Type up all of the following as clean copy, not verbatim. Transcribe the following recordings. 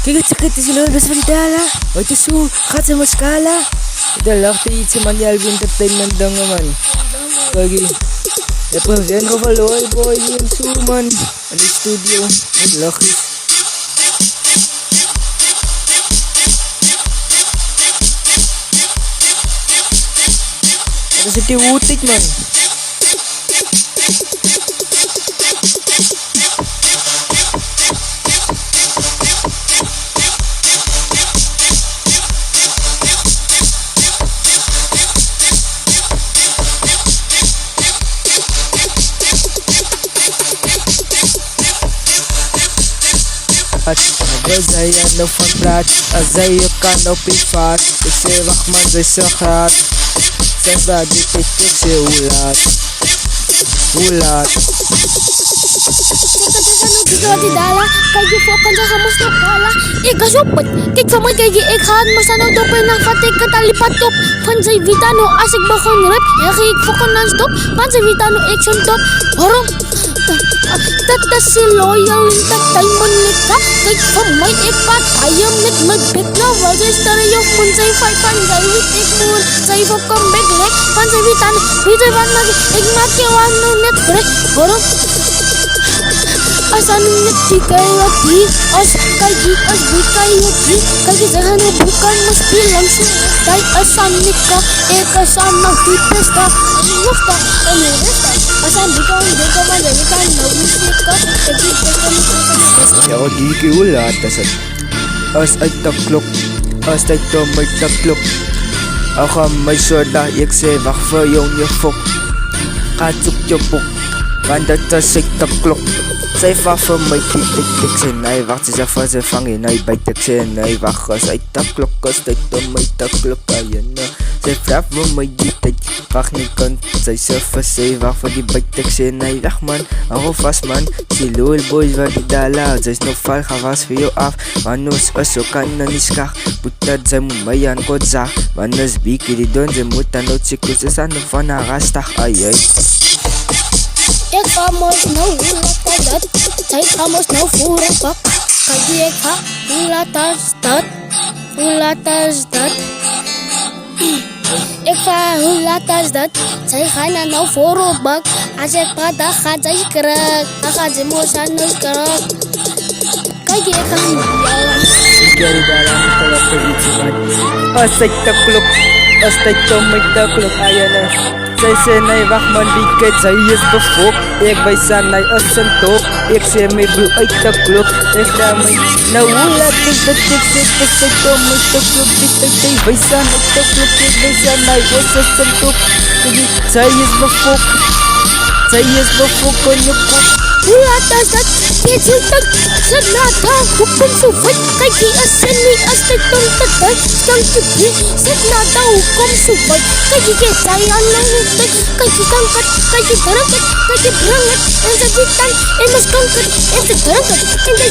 Kijk, het is een best van die dala. Wat is zo? Gaat ze maar scala? Ito lang tayo sa Manyalgo Entertainment lang naman. Kagi. Represent ko Valoy boy yung suman. Ano studio? Ang laki. Ano sa tiwutik man? Zaya no van plaat, Zaya kan op privaat. Ik zeg wacht man, zij zo graag. Zeg dat dit ik zeg hoe laat. Hoe laat. Kaya di dala, kaya fokan sa mas na kala. Ikasupot, kiksamay kaya ikhaan masanaw daw pinakatik katalipatok. Pansay vitano, asig bakong rep, yakik fokan non-stop. Pansay vitano, action top. Parang, tatas si loyal, tatay manika. Kay kamay ipatayam, nagmagbip na wajay stereo. Pansay five, pansay witik moon. Say fokang beglek, pansay vitano. Vitay vanagi, igmakiwan no net break. Parang, asan nagtikayati, as kaji as bikayati, kaji sahano bukan mas bilang tay asan nika, asan nagtitesta, musta aniresta, asan bikaw madalikan nawisika, kaji testa. Ako di kiulat as ay taklok, as ay to may taklok. Ako may soda, yaksevak for yung yafok, katsuk yopok, kandat as ay taklok. Zij wacht voor mij tik zijn hij wacht ze van ze vangen hij bij de zijn hij wacht als hij tak klok als hij tom mij tak klok ayan na zij vraagt voor mij die tijd wacht niet kan zij surfen zij wacht voor die bij de zijn hij wacht man ako vast man si lul boys waar die dala zij is nog val gawas voor jou af manus aso kan na niskak butad zij moet mij aan kod zag manus biki die don zij moet aan het zikus aan de van haar rastak ayay. Ik vamos no ulatas, zij vamos no furupak. Kaji ik ha ulatas dat. Ik va ulatas dat, zij gaan no furupak. Als ik pada gaat zij krak, dan gaat ze moesten no krak. Kaji ik ha ulatas. Kaya dalam kalau pergi man. As ik taklok, as ik to may taklok ayan na. Zij zijn hij wacht man diket, zij is befok. Ik bij sanay asan top. Ik zeg mij bro uit de klok. Ik vraag mij, nou hoe laat is dat ik zit? Ik zeg to mij de klok. Ik bij sanay de klok. Ik bij sanay asan top. Zij is befok. Zij is befok on je kop. Ulatas dat, kisiltag, sanata, hukum sufay. Kaji asani astetong tatay, stang tuki, sanata hukum sufay. Kaji kesayan ng hutay, kaji kangkat, kaji darangkat, kaji berangat. Ang sagitan, emas kangkat, ente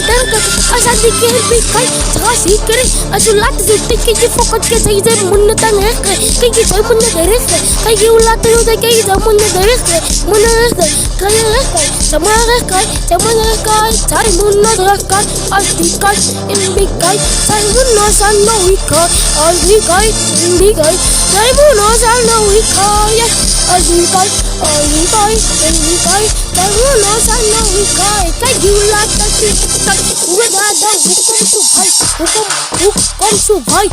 darangkat, asa dikiribikay, saka sikiri. Asulat zutik, kaji fokat ka sa isay munatan hekay, kaji say munadarekay, kaji ulatan yung say kaji sa munadarekay, kaya rekay, sama rekay, cari munadarekay, astikay, imbikay, cari munasana wikay, astikay, imbikay, cari munasana wikay, astikay, imbikay, cari munasana wikay, kaji ulatan sikay, ugadada hukum subay.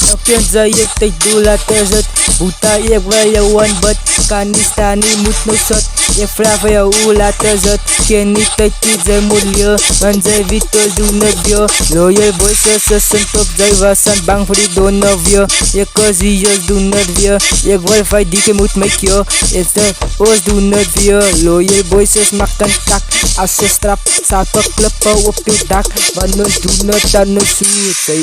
Okyan zayek tay dula tezat buta yek vayawan bat kanistani mutnosat yek frafaya ula tezat keni tay zay mulya man zay vitol dunadyo loyal boys sa top zay vasan bang fri donavyo yek koziyos dunadyo yek wifi di ke mut mekyo it's the os dunadyo loyal boys makan tak asa strap sa top klapa wapit dak banos dunat tanosut say